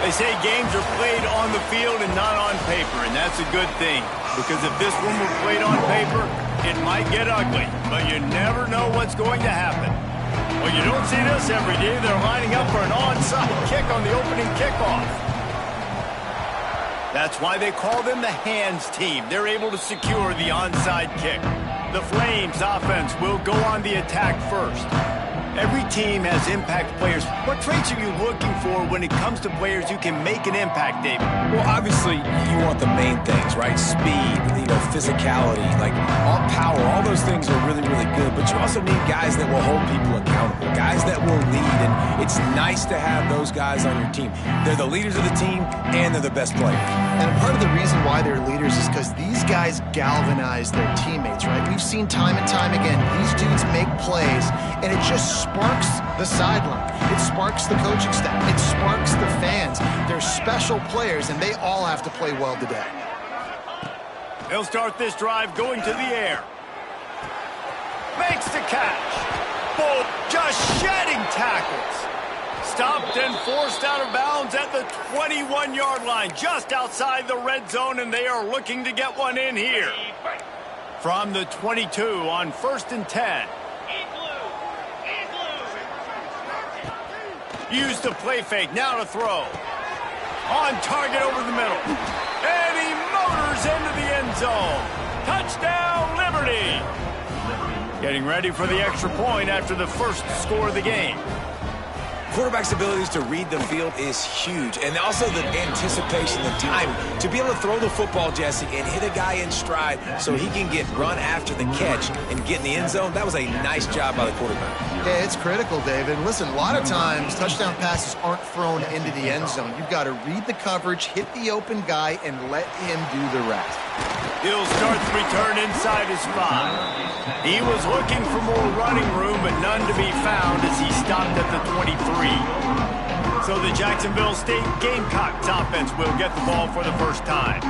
They say games are played on the field and not on paper, and that's a good thing. Because if this one were played on paper, it might get ugly. But you never know what's going to happen. Well, you don't see this every day. They're lining up for an onside kick on the opening kickoff. That's why they call them the hands team. They're able to secure the onside kick. The Flames offense will go on the attack first. Every team has impact players. What traits are you looking for when it comes to players who can make an impact, David? Well, obviously, you want the main things, right? Speed, physicality, like all power, all those things are really, really good. But you also need guys that will hold people accountable, guys that will lead. And it's nice to have those guys on your team. They're the leaders of the team, and they're the best players. And part of the reason why they're leaders is because these guys galvanize their teammates, right? We've seen time and time again, these dudes make plays, and it just sparks the sideline. It sparks the coaching staff. It sparks the fans. They're special players, and they all have to play well today. They'll start this drive going to the air. Makes the catch. Both just shedding tackles. Stopped and forced out of bounds at the 21-yard line, just outside the red zone, and they are looking to get one in here. From the 22 on 1st and 10. Used the play fake, now to throw. On target over the middle. And he motors into the end zone. Touchdown, Liberty. Getting ready for the extra point after the first score of the game. Quarterback's abilities to read the field is huge. And also the anticipation, the time to be able to throw the football, Jesse, and hit a guy in stride so he can get run after the catch and get in the end zone. That was a nice job by the quarterback. Yeah, it's critical, David. Listen, a lot of times touchdown passes aren't thrown into the end zone. You've got to read the coverage, hit the open guy, and let him do the rest. He'll start the return inside his spot. He was looking for more running room, but none to be found as he stopped at the 23. So the Jacksonville State Gamecocks offense will get the ball for the first time.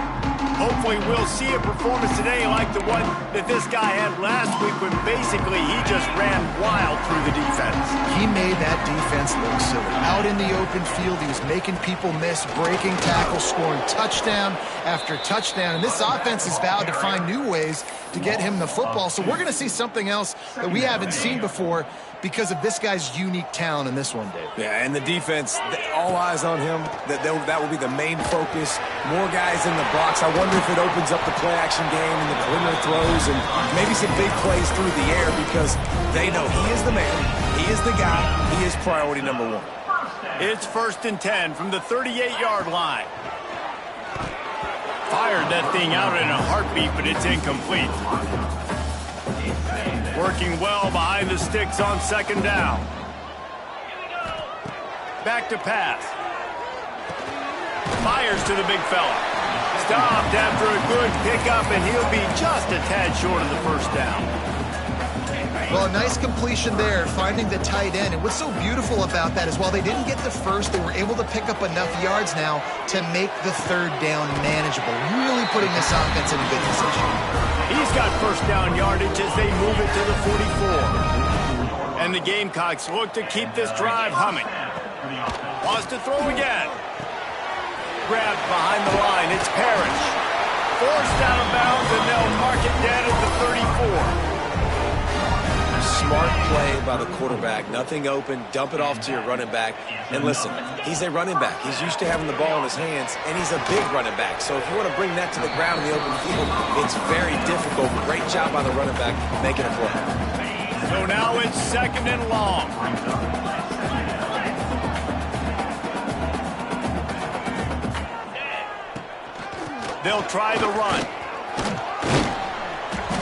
Hopefully we'll see a performance today like the one that this guy had last week when basically he just ran wild through the defense. He made that defense look silly. Out in the open field, he was making people miss, breaking tackles, scoring touchdown after touchdown. And this offense has vowed to find new ways to get him the football. So we're going to see something else that we haven't seen before because of this guy's unique talent in this one, Dave. Yeah, and the defense, all eyes on him. That will be the main focus. More guys in the box. I wonder if it opens up the play-action game and the perimeter throws and maybe some big plays through the air because they know he is the man, he is the guy, he is priority number one. It's 1st and 10 from the 38-yard line. Fired that thing out in a heartbeat, but it's incomplete. Working well behind the sticks on 2nd down. Back to pass. Fires to the big fella. Stopped after a good pickup, and he'll be just a tad short of the 1st down. Well, a nice completion there, finding the tight end. And what's so beautiful about that is while they didn't get the first, they were able to pick up enough yards now to make the 3rd down manageable, really putting this offense in a good position. He's got 1st down yardage as they move it to the 44. And the Gamecocks look to keep this drive humming. Wants to throw again. Grabbed behind the line. It's Parrish. Forced out of bounds, and they'll mark it dead at the 34. Smart play by the quarterback. Nothing open. Dump it off to your running back. And listen, he's a running back. He's used to having the ball in his hands, and he's a big running back. So if you want to bring that to the ground in the open field, it's very difficult. Great job by the running back making a play. So now it's 2nd and long. They'll try the run.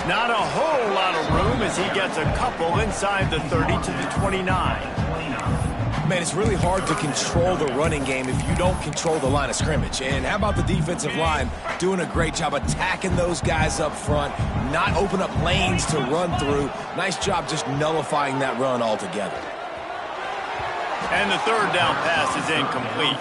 Not a whole lot of room as he gets a couple inside the 30 to the 29. Man, it's really hard to control the running game if you don't control the line of scrimmage. And how about the defensive line doing a great job attacking those guys up front, not open up lanes to run through. Nice job just nullifying that run altogether. And the 3rd down pass is incomplete.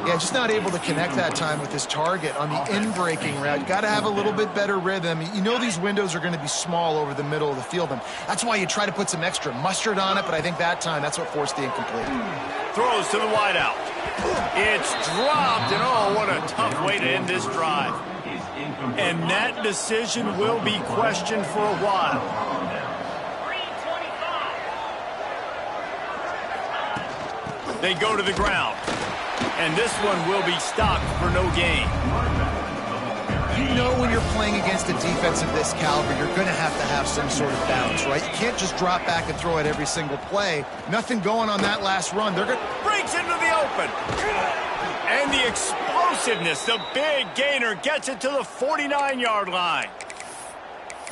Yeah, just not able to connect that time with his target on the in-breaking route. Got to have a little bit better rhythm. You know these windows are going to be small over the middle of the field, and that's why you try to put some extra mustard on it, but I think that time that's what forced the incomplete. Throws to the wideout. It's dropped, and oh, what a tough way to end this drive. And that decision will be questioned for a while. They go to the ground, and this one will be stopped for no gain. You know when you're playing against a defense of this caliber, you're going to have some sort of balance, right? You can't just drop back and throw it every single play. Nothing going on that last run. They're going to... Breaks into the open. And the explosiveness, the big gainer gets it to the 49-yard line.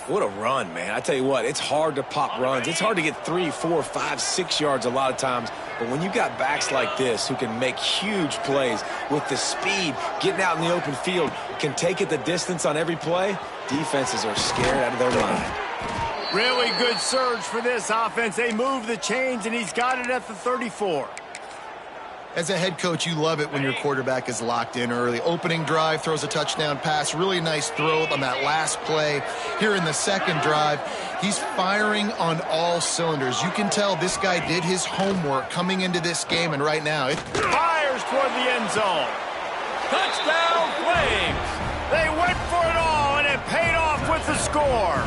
What a run, man. I tell you what, it's hard to pop runs. It's hard to get 3, 4, 5, 6 yards a lot of times. But when you got backs like this who can make huge plays with the speed, getting out in the open field, can take it the distance on every play, defenses are scared out of their mind. Really good surge for this offense. They move the chains, and he's got it at the 34. As a head coach, you love it when your quarterback is locked in early. Opening drive, throws a touchdown pass. Really nice throw on that last play. Here in the second drive, he's firing on all cylinders. You can tell this guy did his homework coming into this game, and right now... Fires toward the end zone. Touchdown, Flames! They went for it all, and it paid off with the score.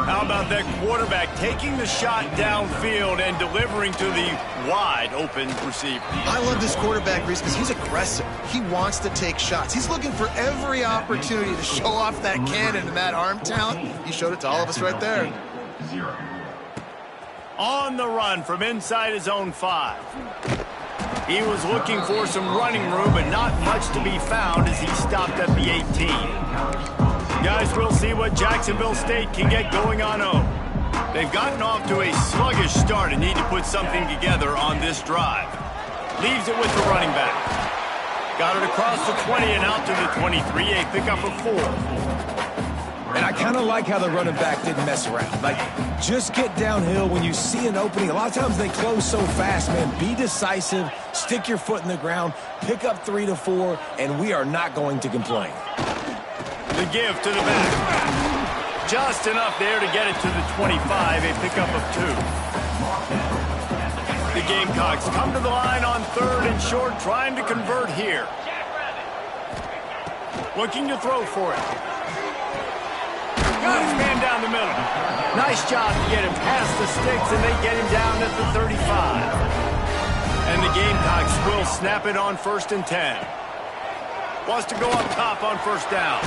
How about that quarterback taking the shot downfield and delivering to the wide-open receiver? I love this quarterback, Reese, because he's aggressive. He wants to take shots. He's looking for every opportunity to show off that cannon and that arm talent. He showed it to all of us right there. On the run from inside his own 5. He was looking for some running room, but not much to be found as he stopped at the 18. Guys, we'll see what Jacksonville State can get going on home. They've gotten off to a sluggish start and need to put something together on this drive. Leaves it with the running back. Got it across the 20 and out to the 23, a pickup of 4. And I kind of like how the running back didn't mess around. Like, just get downhill when you see an opening. A lot of times they close so fast, man. Be decisive, stick your foot in the ground, pick up 3 to 4, and we are not going to complain. The give to the back. Just enough there to get it to the 25, a pickup of 2. The Gamecocks come to the line on 3rd and short, trying to convert here. Looking to throw for it. Got his man down the middle. Nice job to get him past the sticks, and they get him down at the 35. And the Gamecocks will snap it on 1st and 10. Wants to go up top on 1st down.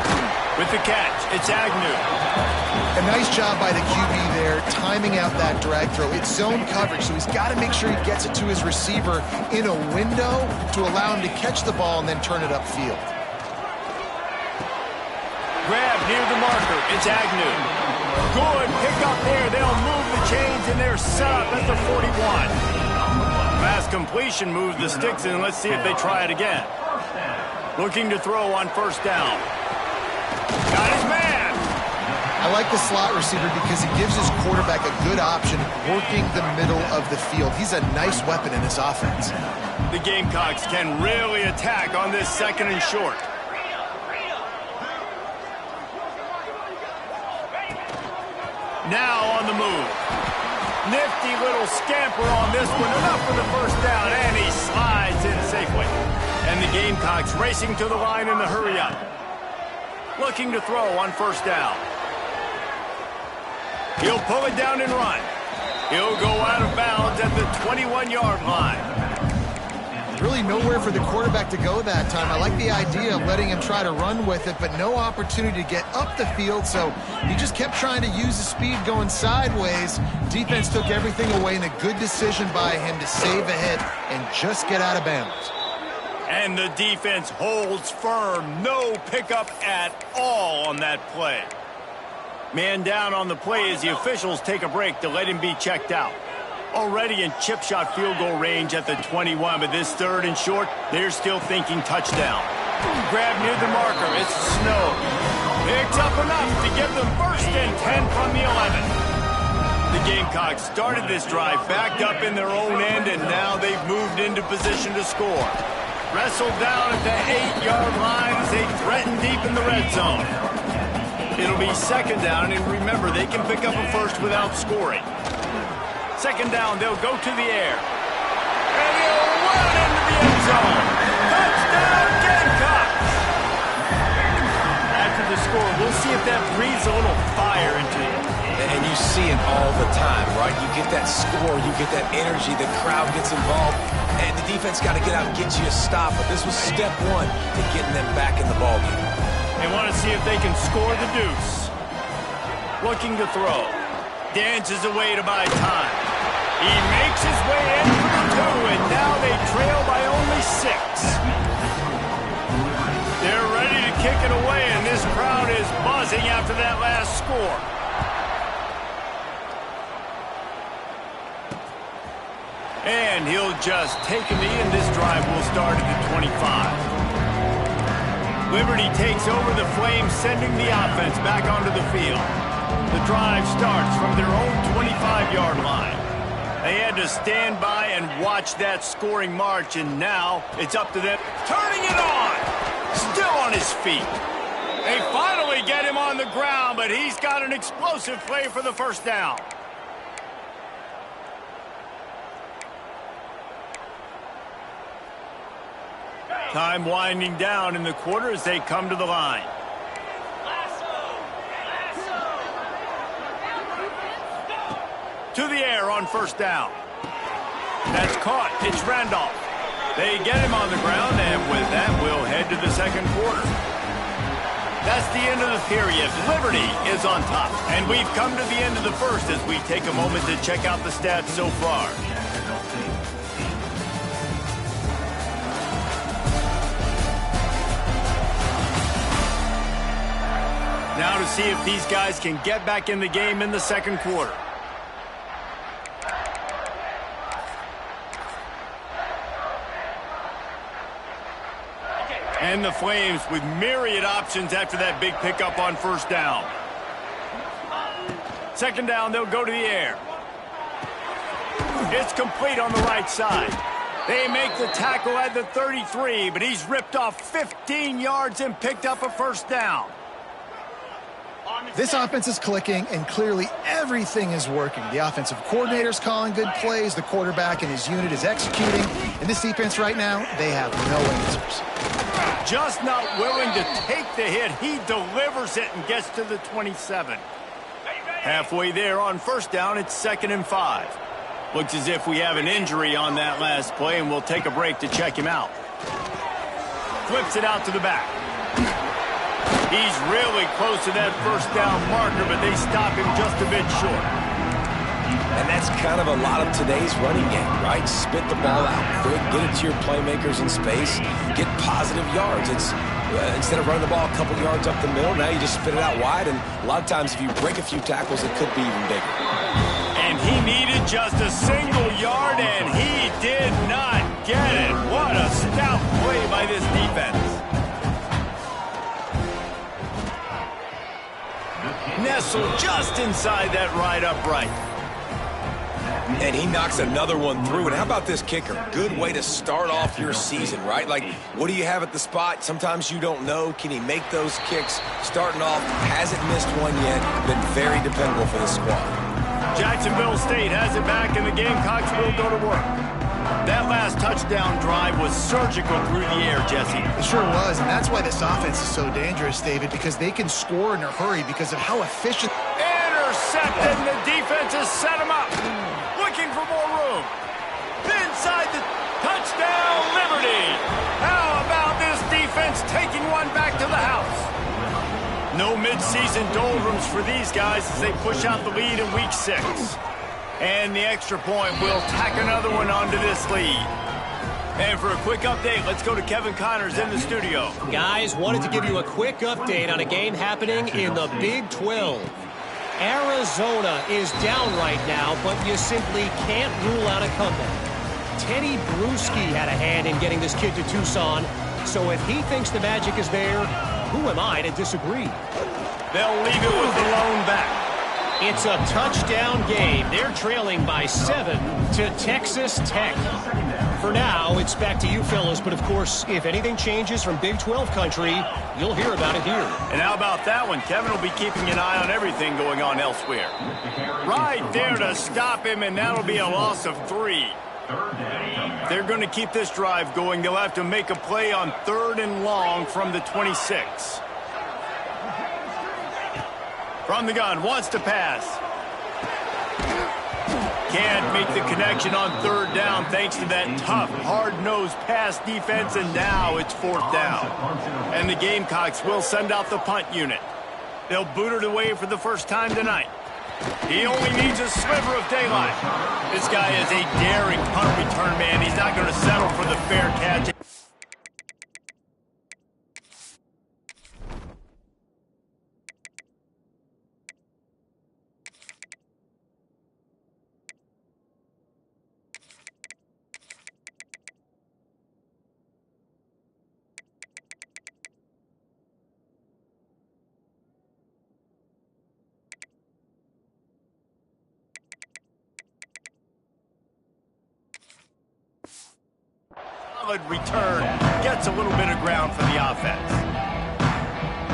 With the catch, it's Agnew. A nice job by the QB there, timing out that drag throw. It's zone coverage, so he's got to make sure he gets it to his receiver in a window to allow him to catch the ball and then turn it upfield. Grab near the marker, it's Agnew. Good pick up there. They'll move the chains, and they're set up at the 41. Fast completion moves the sticks in. Let's see if they try it again. Looking to throw on 1st down. Got his man. I like the slot receiver because he gives his quarterback a good option working the middle of the field. He's a nice weapon in his offense. The Gamecocks can really attack on this 2nd and short. Now on the move. Nifty little scamper on this one. Enough for the 1st down, and he slides in safely. And the Gamecocks racing to the line in the hurry-up. Looking to throw on 1st down. He'll pull it down and run. He'll go out of bounds at the 21-yard line. Really nowhere for the quarterback to go that time. I like the idea of letting him try to run with it, but no opportunity to get up the field, so he just kept trying to use the speed going sideways. Defense took everything away, and a good decision by him to save a hit and just get out of bounds. And the defense holds firm. No pickup at all on that play. Man down on the play as the officials take a break to let him be checked out. Already in chip shot field goal range at the 21, but this 3rd and short, they're still thinking touchdown. Grab near the marker, it's Snow. Picks up enough to give them 1st and 10 from the 11. The Gamecocks started this drive backed up in their own end, and now they've moved into position to score. Wrestled down at the 8-yard line as they threaten deep in the red zone. It'll be 2nd down, and remember, they can pick up a 1st without scoring. 2nd down, they'll go to the air. And he'll run into zone. Touchdown, Gamecocks! After the score, we'll see if that breathes a little fire into you. And you see it all the time, right? You get that score, you get that energy, the crowd gets involved, and the defense got to get out and get you a stop. But this was step one to getting them back in the ballgame. They want to see if they can score the deuce. Looking to throw. Dances away to buy time. He makes his way in for the 2, and now they trail by only 6. They're ready to kick it away, and this crowd is buzzing after that last score. And he'll just take a knee, and this drive will start at the 25. Liberty takes over the Flames, sending the offense back onto the field. The drive starts from their own 25-yard line. They had to stand by and watch that scoring march, and now it's up to them. Turning it on! Still on his feet. They finally get him on the ground, but he's got an explosive play for the first down. Time winding down in the quarter as they come to the line. To the air on first down. That's caught. It's Randolph. They get him on the ground, and with that, we'll head to the second quarter. That's the end of the period. Liberty is on top. And we've come to the end of the first as we take a moment to check out the stats so far. Now to see if these guys can get back in the game in the second quarter. And the Flames with myriad options after that big pickup on first down. Second down, they'll go to the air. It's complete on the right side. They make the tackle at the 33, but he's ripped off 15 yards and picked up a first down. This offense is clicking, and clearly everything is working. The offensive coordinator's calling good plays. The quarterback and his unit is executing. And this defense right now, they have no answers. Just not willing to take the hit. He delivers it and gets to the 27. Halfway there on first down, it's 2nd and 5. Looks as if we have an injury on that last play, and we'll take a break to check him out. Flips it out to the back. He's really close to that first down marker, but they stop him just a bit short. And that's kind of a lot of today's running game, right? Spit the ball out quick, get it to your playmakers in space, get positive yards. It's instead of running the ball a couple yards up the middle, now you just spit it out wide, and a lot of times if you break a few tackles, it could be even bigger. And he needed just a single yard, and he did not get it. What a stout play by this defense. Nestled just inside that right upright. And he knocks another one through. And how about this kicker? Good way to start off your season, right? Like, what do you have at the spot? Sometimes you don't know. Can he make those kicks? Starting off, hasn't missed one yet. Been very dependable for the squad. Jacksonville State has it back, and the Gamecocks will go to work. That last touchdown drive was surgical through the air, Jesse. It sure was, and that's why this offense is so dangerous, David, because they can score in a hurry because of how efficient. Intercepted, and the defense has set him up. Looking for more room. Inside the touchdown, Liberty. How about this defense taking one back to the house? No midseason doldrums for these guys as they push out the lead in week 6. And the extra point will tack another one onto this lead. And for a quick update, let's go to Kevin Connors in the studio. Guys, wanted to give you a quick update on a game happening in the Big 12. Arizona is down right now, but you simply can't rule out a comeback. Teddy Bruschi had a hand in getting this kid to Tucson, so if he thinks the magic is there, who am I to disagree? They'll leave it with the lone back. It's a touchdown game. They're trailing by 7 to Texas Tech. For now, it's back to you fellas, but of course, if anything changes from Big 12 country, you'll hear about it here. And how about that one? Kevin will be keeping an eye on everything going on elsewhere. Right there to stop him, and that'll be a loss of 3. They're going to keep this drive going. They'll have to make a play on 3rd and long from the 26. From the gun, wants to pass. Can't make the connection on 3rd down thanks to that tough, hard-nosed pass defense, and now it's 4th down. And the Gamecocks will send out the punt unit. They'll boot it away for the first time tonight. He only needs a sliver of daylight. This guy is a daring punt return man. He's not going to settle for the fair catch. Solid return, gets a little bit of ground for the offense.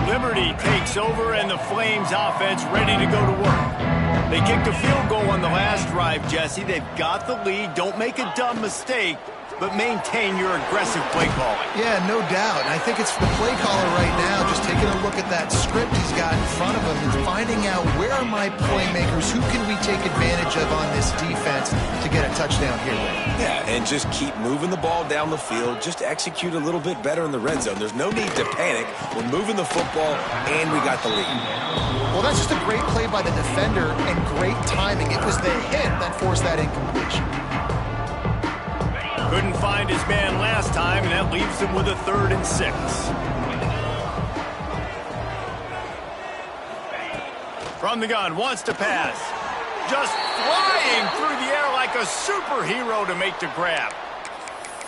Liberty takes over, and the Flames offense ready to go to work. They kicked a field goal on the last drive, Jesse. They've got the lead. Don't make a dumb mistake, but maintain your aggressive play calling. Yeah, no doubt. And I think it's the play caller right now just taking a look at that script he's got in front of him and finding out where are my playmakers, who can we take advantage of on this defense to get a touchdown here with. Yeah, and just keep moving the ball down the field. Just execute a little bit better in the red zone. There's no need to panic. We're moving the football, and we got the lead. Well, that's just a great play by the defender and great timing. It was the hit that forced that incompletion. Couldn't find his man last time, and that leaves him with a 3rd and 6. From the gun, wants to pass. Just flying through the air like a superhero to make the grab.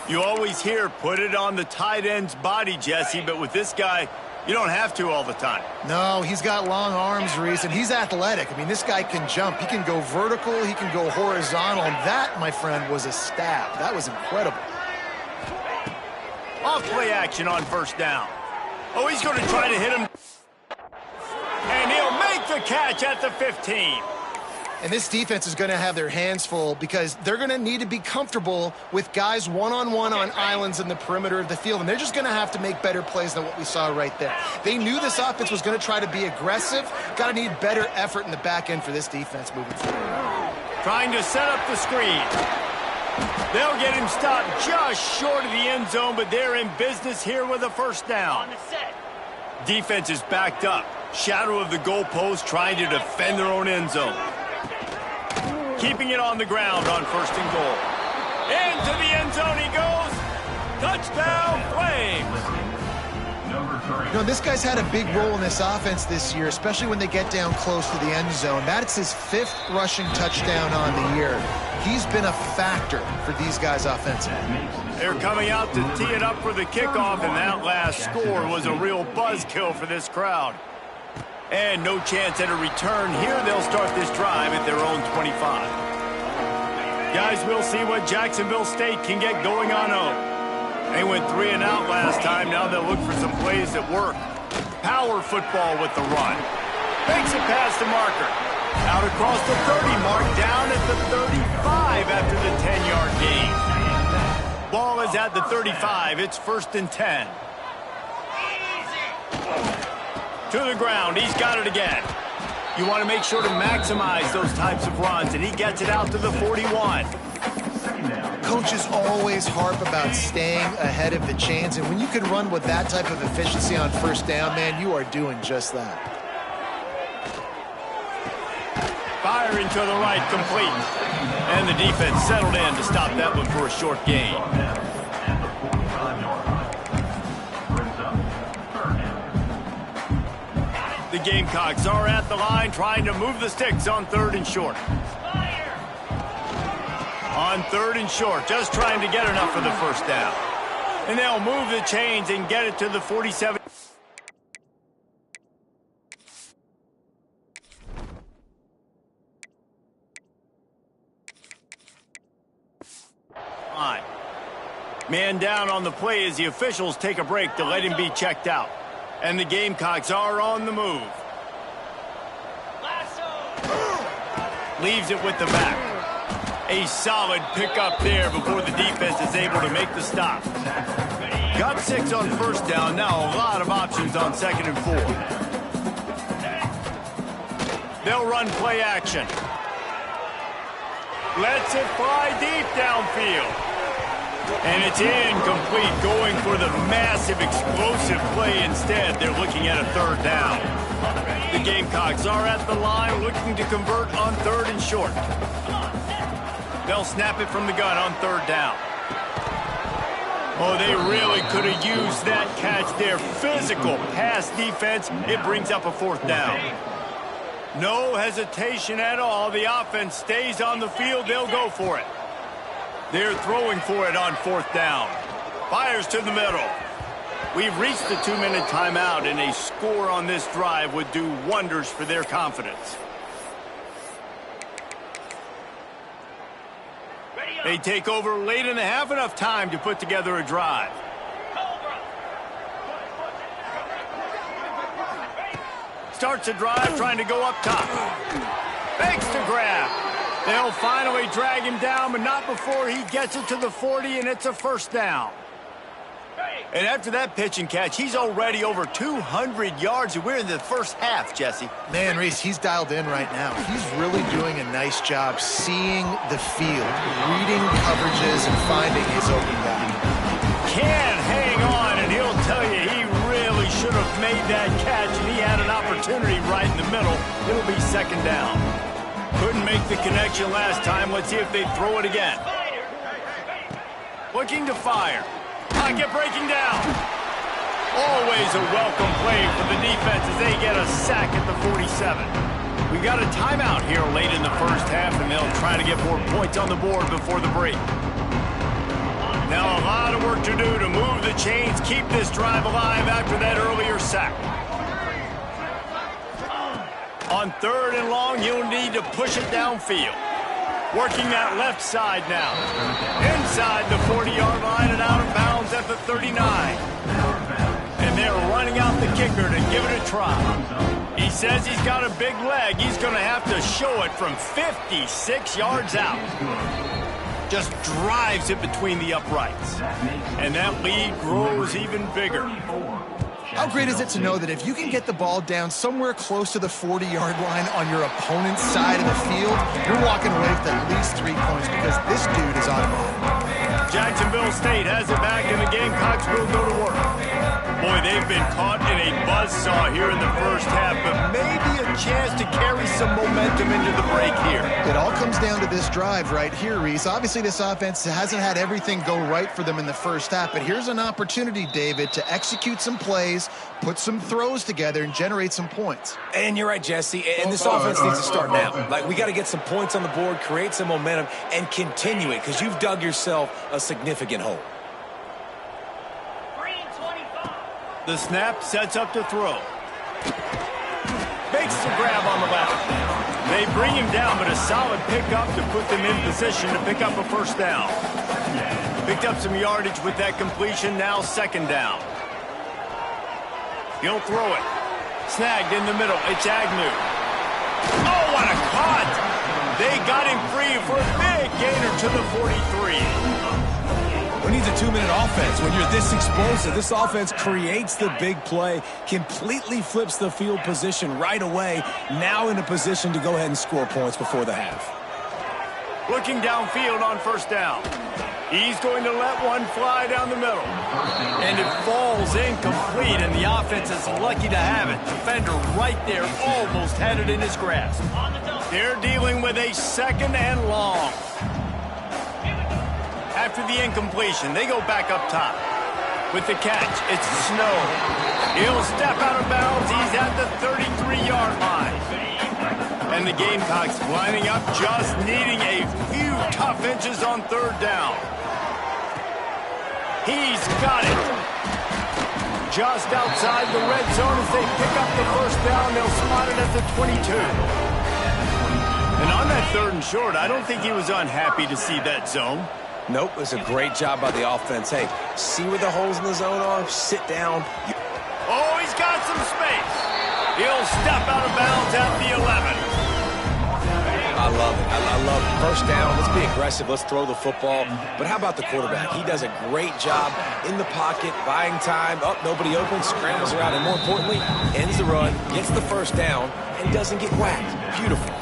You always hear, put it on the tight end's body, Jesse, but with this guy, you don't have to all the time. No, he's got long arms, Reese, and he's athletic. I mean, this guy can jump. He can go vertical. He can go horizontal. And that, my friend, was a stab. That was incredible. Off play action on 1st down. Oh, he's going to try to hit him. And he'll make the catch at the 15. And this defense is going to have their hands full because they're going to need to be comfortable with guys one-on-one on islands in the perimeter of the field. And they're just going to have to make better plays than what we saw right there. They knew this offense was going to try to be aggressive. Got to need better effort in the back end for this defense moving forward. Trying to set up the screen. They'll get him stopped just short of the end zone, but they're in business here with a 1st down. Defense is backed up. Shadow of the goalpost, trying to defend their own end zone. Keeping it on the ground on 1st and goal. Into the end zone he goes. Touchdown, Flames. You know, this guy's had a big role in this offense this year, especially when they get down close to the end zone. That's his 5th rushing touchdown on the year. He's been a factor for these guys offensively. They're coming out to tee it up for the kickoff, and that last score was a real buzzkill for this crowd. And no chance at a return here. They'll start this drive at their own 25. Guys, we'll see what Jacksonville State can get going on home. They went 3 and out last time. Now they'll look for some plays that work. Power football with the run. Makes it past the marker. Out across the 30 mark, down at the 35 after the 10-yard gain. Ball is at the 35. It's 1st and 10. To the ground. He's got it again. You want to make sure to maximize those types of runs, and he gets it out to the 41. Coaches always harp about staying ahead of the chains, and when you can run with that type of efficiency on 1st down, man, you are doing just that. Firing to the right, complete. And the defense settled in to stop that one for a short gain. The Gamecocks are at the line trying to move the sticks on 3rd and short. On 3rd and short, just trying to get enough for the 1st down. And they'll move the chains and get it to the 47. Man down on the play as the officials take a break to let him be checked out. And the Gamecocks are on the move. Leaves it with the back. A solid pickup there before the defense is able to make the stop. Got 6 on first down. Now a lot of options on 2nd and 4. They'll run play action. Lets it fly deep downfield. And it's incomplete, going for the massive explosive play instead. They're looking at a 3rd down. The Gamecocks are at the line looking to convert on 3rd and short. They'll snap it from the gun on 3rd down. Oh, they really could have used that catch there. Physical pass defense. It brings up a 4th down. No hesitation at all. The offense stays on the field. They'll go for it. They're throwing for it on 4th down. Fires to the middle. We've reached the 2-minute timeout, and a score on this drive would do wonders for their confidence. They take over late in the half, enough time to put together a drive. Starts a drive trying to go up top. Fakes to grab. They'll finally drag him down, but not before he gets it to the 40, and it's a 1st down. And after that pitch and catch, he's already over 200 yards, and we're in the first half, Jesse. Man, Reese, he's dialed in right now. He's really doing a nice job seeing the field, reading coverages, and finding his open guy. Can hang on, and he'll tell you he really should have made that catch, and he had an opportunity right in the middle. It'll be 2nd down. Couldn't make the connection last time. Let's see if they throw it again. Looking to fire. Pocket breaking down. Always a welcome play for the defense as they get a sack at the 47. We got a timeout here late in the first half, and they'll try to get more points on the board before the break. Now a lot of work to do to move the chains, keep this drive alive after that earlier sack. On 3rd and long, you'll need to push it downfield. Working that left side now. Inside the 40-yard line and out of bounds at the 39. And they're running out the kicker to give it a try. He says he's got a big leg. He's going to have to show it from 56 yards out. Just drives it between the uprights. And that lead grows even bigger. How great is it to know that if you can get the ball down somewhere close to the 40-yard line on your opponent's side of the field, you're walking away with at least 3 points because this dude is automatic. Jacksonville State has it back, and the Gamecocks will go to work. Boy, they've been caught in a buzzsaw here in the first half, but maybe a chance to carry some momentum into the break here. It all comes down to this drive right here, Reese. Obviously, this offense hasn't had everything go right for them in the first half, but here's an opportunity, David, to execute some plays, put some throws together, and generate some points. And you're right, Jesse, and this offense needs to start now. Like, we got to get some points on the board, create some momentum, and continue it, because you've dug yourself a significant hole. The snap sets up to throw. Makes the grab on the left. They bring him down, but a solid pickup to put them in position to pick up a 1st down. Picked up some yardage with that completion, now 2nd down. He'll throw it. Snagged in the middle. It's Agnew. Oh, what a cut! They got him free for a big gainer to the 43. Who needs a 2-minute offense when you're this explosive? This offense creates the big play, completely flips the field position right away, now in a position to go ahead and score points before the half. Looking downfield on 1st down. He's going to let one fly down the middle. And it falls incomplete, and the offense is lucky to have it. Defender right there almost had it in his grasp. They're dealing with a 2nd and long. After the incompletion, they go back up top. With the catch, it's Snow. He'll step out of bounds. He's at the 33-yard line. And the Gamecocks lining up, just needing a few tough inches on 3rd down. He's got it. Just outside the red zone as they pick up the 1st down. They'll spot it at the 22. And on that 3rd and short, I don't think he was unhappy to see that zone. Nope, it was a great job by the offense. Hey, see where the holes in the zone are? Sit down. Oh, he's got some space. He'll step out of bounds at the 11. I love it. I love it. First down, let's be aggressive, let's throw the football. But how about the quarterback? He does a great job in the pocket, buying time, nobody open, scrambles around, and more importantly, ends the run, gets the first down, and doesn't get whacked. Beautiful.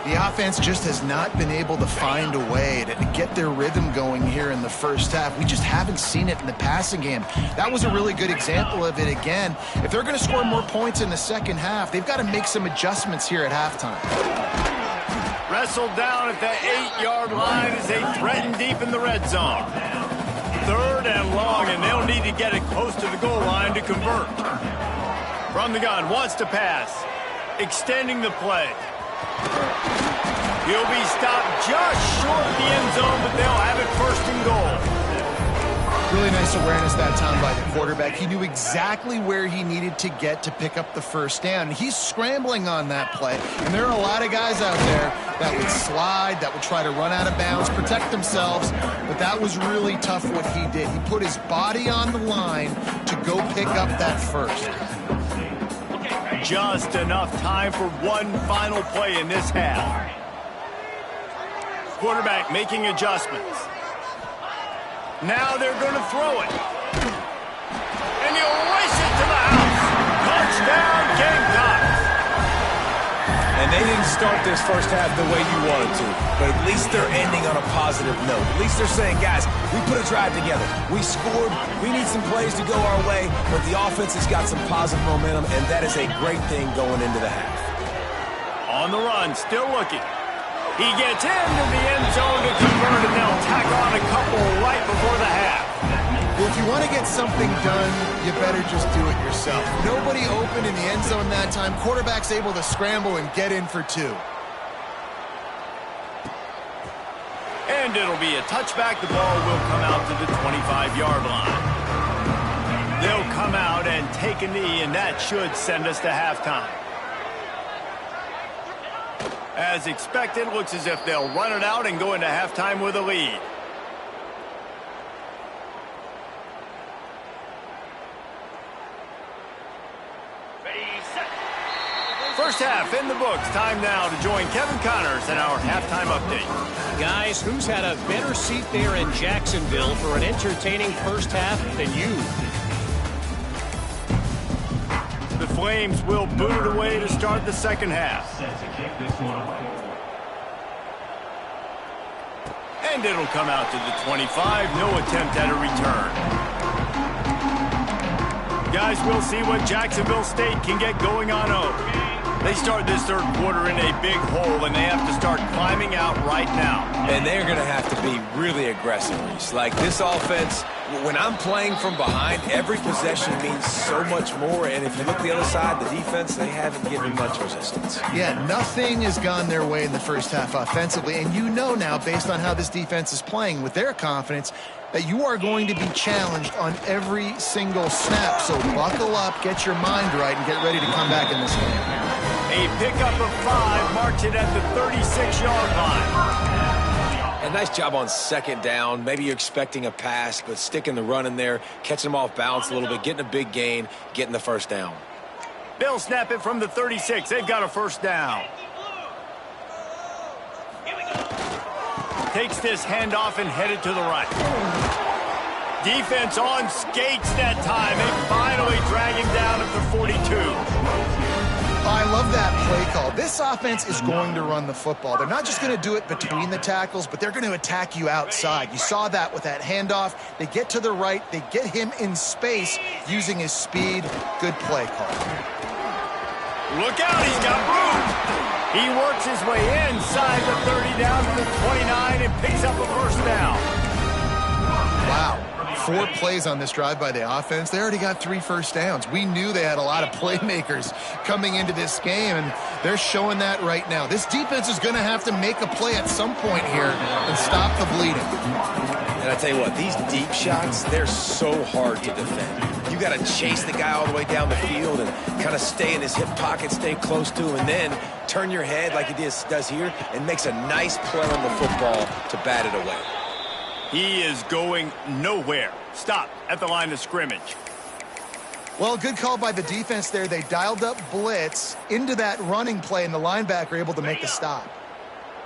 The offense just has not been able to find a way to get their rhythm going here in the first half. We just haven't seen it in the passing game. That was a really good example of it again. If they're going to score more points in the second half, they've got to make some adjustments here at halftime. Wrestled down at the 8-yard line as they threaten deep in the red zone. 3rd and long, and they'll need to get it close to the goal line to convert. From the gun, wants to pass. Extending the play. He'll be stopped just short of the end zone, but they'll have it 1st and goal. Really nice awareness that time by the quarterback. He knew exactly where he needed to get to pick up the first down. He's scrambling on that play, and there are a lot of guys out there that would slide, that would try to run out of bounds, protect themselves, but that was really tough what he did. He put his body on the line to go pick up that first. Just enough time for one final play in this half. Quarterback making adjustments. Now they're going to throw it. And he'll race it to the house. Touchdown, Gamecocks. And they didn't start this first half the way you wanted to, but at least they're ending on a positive note. At least they're saying, guys, we put a drive together. We scored. We need some plays to go our way, but the offense has got some positive momentum, and that is a great thing going into the half. On the run, still looking. He gets into the end zone to convert, and they'll tack on a couple right before the half. If you want to get something done, you better just do it yourself. Nobody open in the end zone that time. Quarterback's able to scramble and get in for 2. And it'll be a touchback. The ball will come out to the 25-yard line. They'll come out and take a knee, and that should send us to halftime. As expected, looks as if they'll run it out and go into halftime with a lead. First half in the books. Time now to join Kevin Connors in our halftime update. Guys, who's had a better seat there in Jacksonville for an entertaining first half than you? The Flames will boot it away to start the second half. And it'll come out to the 25. No attempt at a return. Guys, we'll see what Jacksonville State can get going on over. They start this third quarter in a big hole, and they have to start climbing out right now. And they're going to have to be really aggressive, Reese. Like this offense, when I'm playing from behind, every possession means so much more. And if you look the other side, the defense, they haven't given much resistance. Yeah, nothing has gone their way in the first half offensively. And you know now, based on how this defense is playing with their confidence, that you are going to be challenged on every single snap. So buckle up, get your mind right, and get ready to come back in this game. A pickup of 5 marks it at the 36-yard line. A nice job on second down. Maybe you're expecting a pass, but sticking the run in there, catching them off balance a little bit, getting a big gain, getting the first down. They'll snap it from the 36. They've got a first down. Takes this handoff and headed to the right. Defense on skates that time. They finally drag him down at the 42. I love that play call. This offense is going to run the football. They're not just going to do it between the tackles, but they're going to attack you outside. You saw that with that handoff. They get to the right. They get him in space using his speed. Good play call. Look out, he's got room. He works his way inside the 30 down to the 29 and picks up a first down. Wow. 4 plays on this drive by the offense. They already got 3 first downs. We knew they had a lot of playmakers coming into this game, and they're showing that right now. This defense is going to have to make a play at some point here and stop the bleeding. And I tell you what, these deep shots, they're so hard to defend. You got to chase the guy all the way down the field and kind of stay in his hip pocket, stay close to him, and then turn your head like he does here and makes a nice play on the football to bat it away. He is going nowhere. Stop at the line of scrimmage. Well, good call by the defense there. They dialed up blitz into that running play, and the linebacker able to make the stop.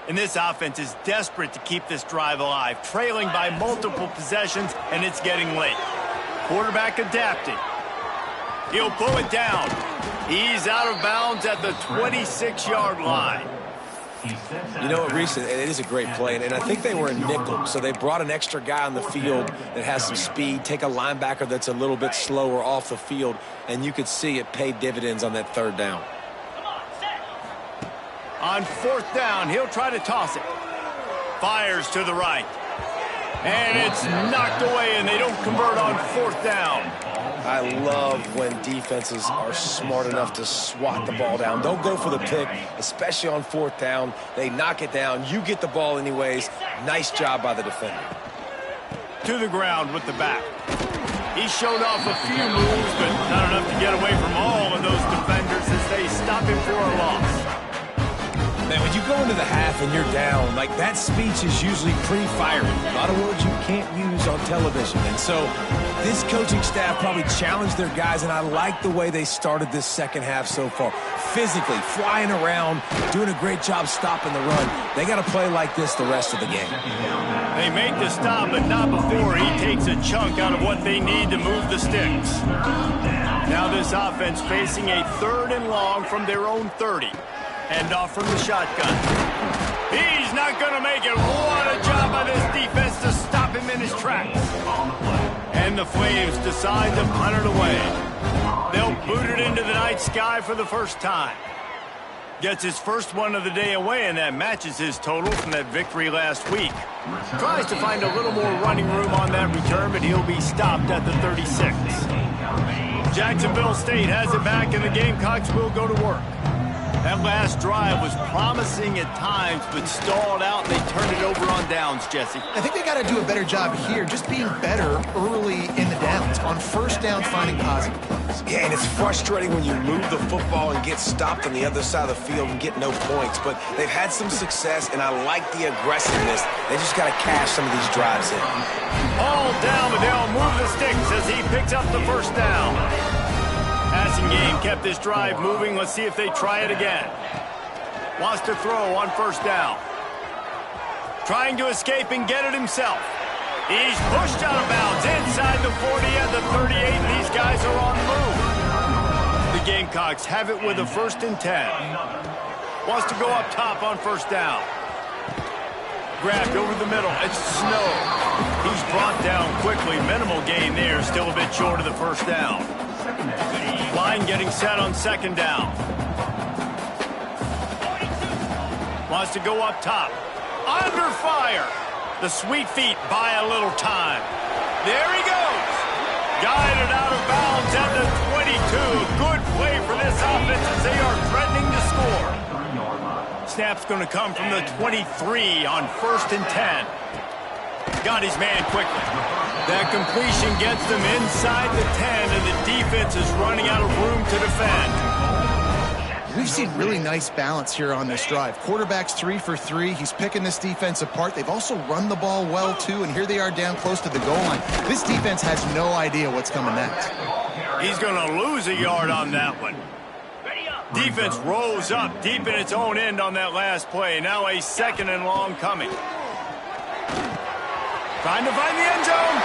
And this offense is desperate to keep this drive alive, trailing by multiple possessions, and it's getting late. Quarterback adapting. He'll pull it down. He's out of bounds at the 26-yard line. You know what, Reese, it is a great play, and I think they were in nickel, so they brought an extra guy on the field that has some speed, take a linebacker that's a little bit slower off the field, and you could see it paid dividends on that third down. On fourth down, he'll try to toss it. Fires to the right. And it's knocked away, and they don't convert on fourth down. I love when defenses are smart enough to swat the ball down. Don't go for the pick, especially on fourth down. They knock it down. You get the ball anyways. Nice job by the defender. To the ground with the back. He showed off a few moves, but not enough to get away from all of those defenders as they stop him for a loss. Man, when you go into the half and you're down, like that speech is usually pretty fiery. A lot of words you can't use on television. And so this coaching staff probably challenged their guys, and I like the way they started this second half so far. Physically, flying around, doing a great job stopping the run. They got to play like this the rest of the game. They make the stop, but not before he takes a chunk out of what they need to move the sticks. Now this offense facing a 3rd and long from their own 30. Hand off from the shotgun. He's not going to make it. What a job by this defense to stop him in his tracks. And the Flames decide to punt it away. They'll boot it into the night sky for the first time. Gets his first one of the day away, and that matches his total from that victory last week. Tries to find a little more running room on that return, but he'll be stopped at the 36. Jacksonville State has it back, and the Gamecocks will go to work. That last drive was promising at times, but stalled out, and they turned it over on downs, Jesse. I think they got to do a better job here, just being better early in the downs. On first down, finding positive plays. Yeah, and it's frustrating when you move the football and get stopped on the other side of the field and get no points. But they've had some success, and I like the aggressiveness. They just got to cash some of these drives in. All down, but they'll move the sticks as he picks up the first down. Passing game kept this drive moving. Let's see if they try it again. Wants to throw on first down. Trying to escape and get it himself. He's pushed out of bounds inside the 40 and the 38. And these guys are on the move. The Gamecocks have it with a 1st and 10. Wants to go up top on first down. Grabbed over the middle. It's Snow. He's brought down quickly. Minimal gain there. Still a bit short of the first down. Line getting set on second down. Wants to go up top. Under fire. The sweet feet buy a little time. There he goes. Guided out of bounds at the 22. Good play for this offense as they are threatening to score. Snap's going to come from the 23 on 1st and 10. Got his man quickly. That completion gets them inside the 10, and the defense is running out of room to defend. We've seen really nice balance here on this drive. Quarterback's 3 for 3. He's picking this defense apart. They've also run the ball well, too, and here they are down close to the goal line. This defense has no idea what's coming next. He's going to lose a yard on that one. Defense rolls up deep in its own end on that last play. Now a 2nd and long coming. Trying to find the end zone.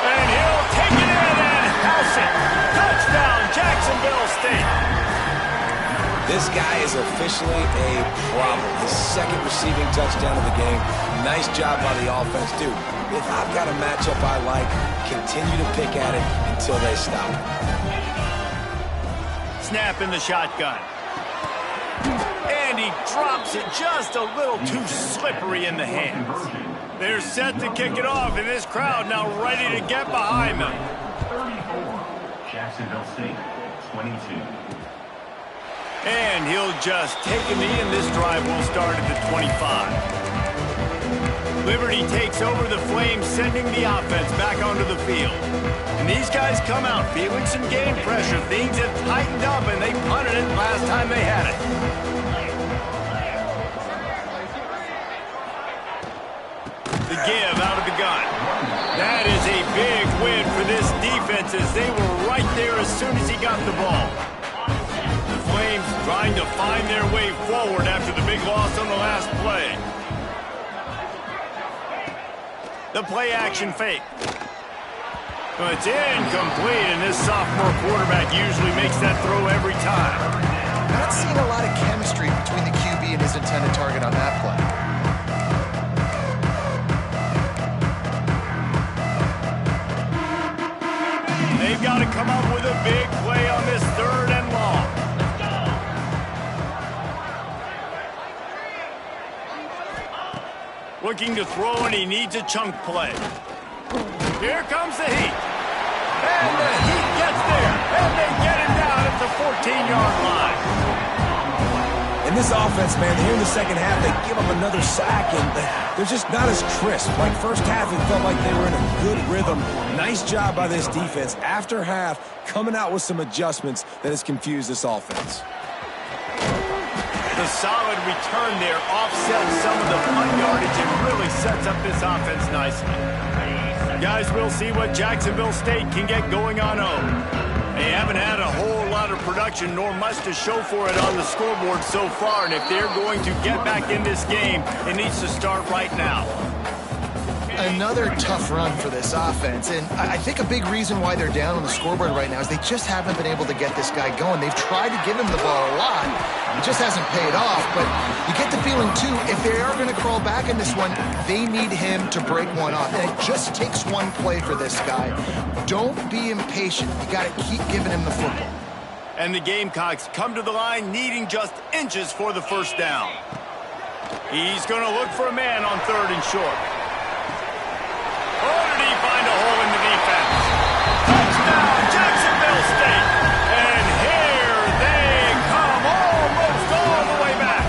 And he'll take it in and house it. Touchdown, Jacksonville State. This guy is officially a problem. His 2nd receiving touchdown of the game. Nice job by the offense. Dude, if I've got a matchup I like, continue to pick at it until they stop. Snap in the shotgun. And he drops it just a little too slippery in the hands. They're set to kick it off, and this crowd now ready to get behind them. 34, Jacksonville State, 22. And he'll just take a knee, and this drive will start at the 25. Liberty takes over the Flames, sending the offense back onto the field. And these guys come out feeling some game pressure. Things have tightened up, and they punted it last time they had it. The give out of the gun. That is a big win for this defense as they were right there as soon as he got the ball. The Flames trying to find their way forward after the big loss on the last play. The play action fake. Well, it's incomplete, and this sophomore quarterback usually makes that throw every time. Not seeing a lot of chemistry between the QB and his intended target on that play. They've got to come up with a big play on this 3rd and long. Looking to throw, and he needs a chunk play. Here comes the heat. And the heat gets there. And they get him down at the 14-yard line. In this offense, man, here in the second half, they give up another sack, and they're just not as crisp. Like first half, it felt like they were in a good rhythm. Nice job by this defense. After half, coming out with some adjustments that has confused this offense. The solid return there offsets some of the punt yardage and really sets up this offense nicely. Guys, we'll see what Jacksonville State can get going on home. They haven't had a whole lot of production nor much to show for it on the scoreboard so far, and if they're going to get back in this game, it needs to start right now. Another tough run for this offense, and I think a big reason why they're down on the scoreboard right now is they just haven't been able to get this guy going. They've tried to give him the ball a lot. It just hasn't paid off, but you get the feeling, too, if they are going to crawl back in this one, they need him to break one off, and it just takes one play for this guy. Don't be impatient. You got to keep giving him the football. And the Gamecocks come to the line needing just inches for the first down. He's going to look for a man on 3rd and short. Oh, did he find a hole in the defense? Touchdown, Jacksonville State. And here they come almost all the way back.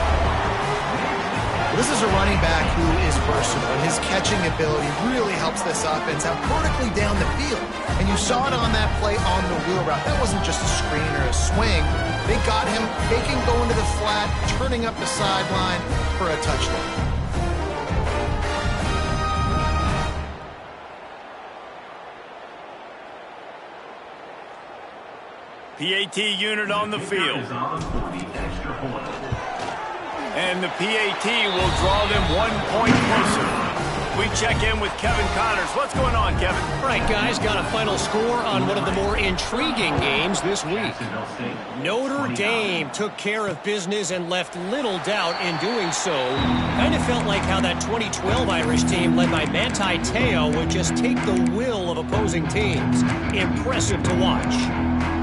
This is a running back who is versatile, and his catching ability really helps this offense out vertically down the field. And you saw it on that play on the wheel route. That wasn't just a screen or a swing. They got him faking going to the flat, turning up the sideline for a touchdown. PAT unit on the field. And the PAT will draw them 1 point closer. We check in with Kevin Connors. What's going on, Kevin? All right, guys, got a final score on one of the more intriguing games this week. Notre Dame took care of business and left little doubt in doing so. Kind of felt like how that 2012 Irish team led by Manti Te'o would just take the will of opposing teams. Impressive to watch.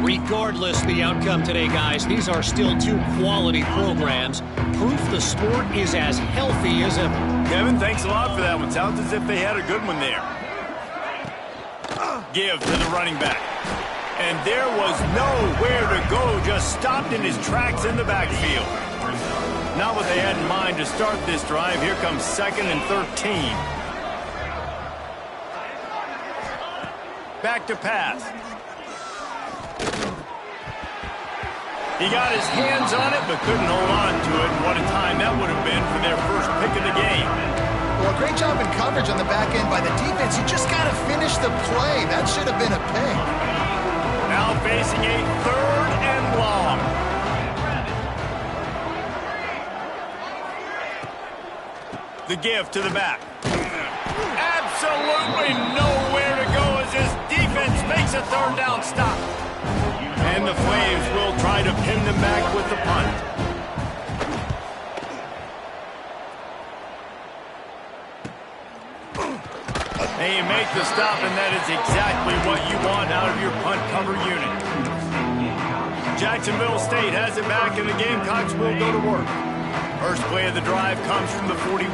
Regardless the outcome today, guys, these are still 2 quality programs. Proof the sport is as healthy as ever. Kevin, thanks a lot for that one. Sounds as if they had a good one there. Give to the running back. And there was nowhere to go, just stopped in his tracks in the backfield. Not what they had in mind to start this drive. Here comes 2nd and 13. Back to pass. He got his hands on it, but couldn't hold on to it. What a time that would have been for their first pick of the game. Well, a great job in coverage on the back end by the defense. You just got to finish the play. That should have been a pick. Now facing a 3rd and long. The give to the back. Absolutely nowhere to go as his defense makes a 3rd down stop. And the Flames will try to pin them back with the punt. And you make the stop, and that is exactly what you want out of your punt cover unit. Jacksonville State has it back, and the Gamecocks will go to work. First play of the drive comes from the 41.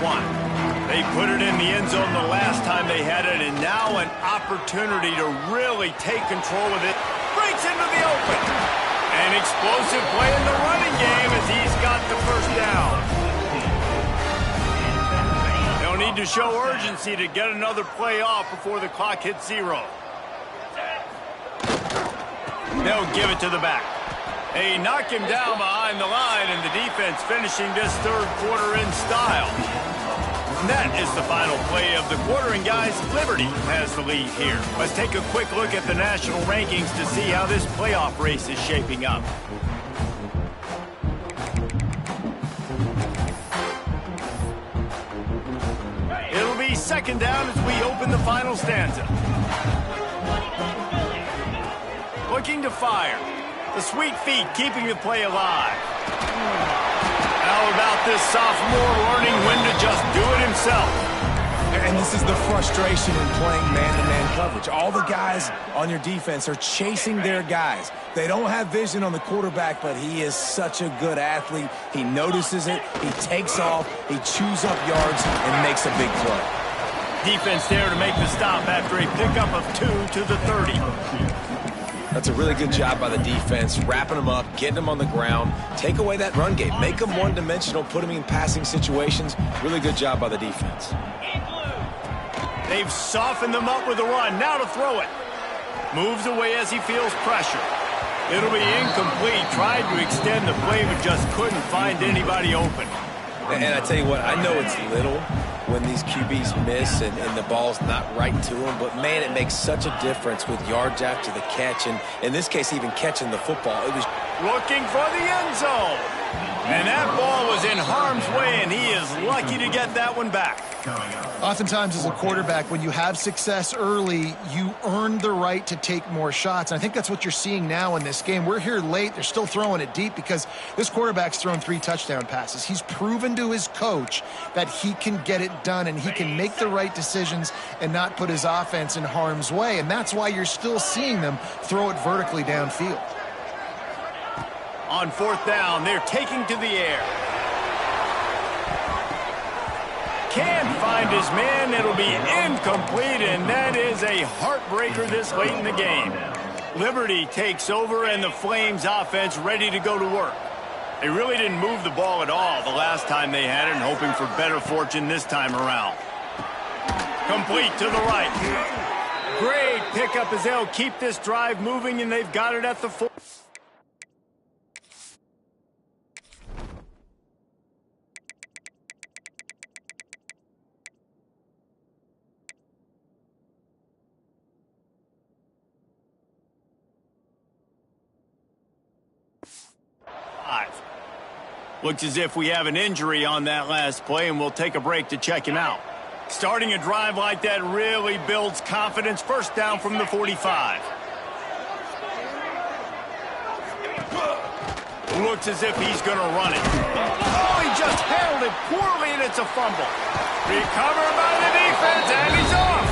They put it in the end zone the last time they had it, and now an opportunity to really take control of it. Breaks into the open. An explosive play in the running game as he's got the first down. They'll need to show urgency to get another play off before the clock hits 0. They'll give it to the back. They knock him down behind the line, and the defense finishing this 3rd quarter in style. And that is the final play of the quarter, and guys, Liberty has the lead here. Let's take a quick look at the national rankings to see how this playoff race is shaping up. second down as we open the final stanza. Looking to fire. The sweet feet keeping the play alive. How about this sophomore learning when to just do it himself? And this is the frustration in playing man-to-man coverage. All the guys on your defense are chasing their guys. They don't have vision on the quarterback, but he is such a good athlete. He notices it, he takes off, he chews up yards, and makes a big play. Defense there to make the stop after a pickup of 2 to the 30. That's a really good job by the defense, wrapping them up, getting them on the ground, take away that run game, make them one-dimensional, put them in passing situations. Really good job by the defense. They've softened them up with a run. Now to throw it. Moves away as he feels pressure. It'll be incomplete. Tried to extend the play, but just couldn't find anybody open. And I tell you what, I know it's little when these QBs miss and the ball's not right to them, but man, it makes such a difference with yards after the catch, and in this case, even catching the football. It was looking for the end zone. And that ball was in harm's way, and he is lucky to get that one back. Oftentimes as a quarterback, when you have success early, you earn the right to take more shots. And I think that's what you're seeing now in this game. We're here late. They're still throwing it deep because this quarterback's thrown 3 touchdown passes. He's proven to his coach that he can get it done and he can make the right decisions and not put his offense in harm's way. And that's why you're still seeing them throw it vertically downfield. On 4th down, they're taking to the air. Can't find his man. It'll be incomplete, and that is a heartbreaker this late in the game. Liberty takes over, and the Flames offense ready to go to work. They really didn't move the ball at all the last time they had it, and hoping for better fortune this time around. Complete to the right. Great pickup as they'll keep this drive moving, and they've got it at the 4. Looks as if we have an injury on that last play, and we'll take a break to check him out. Starting a drive like that really builds confidence. First down from the 45. Looks as if he's going to run it. Oh, he just handled it poorly, and it's a fumble. Recovered by the defense, and he's off.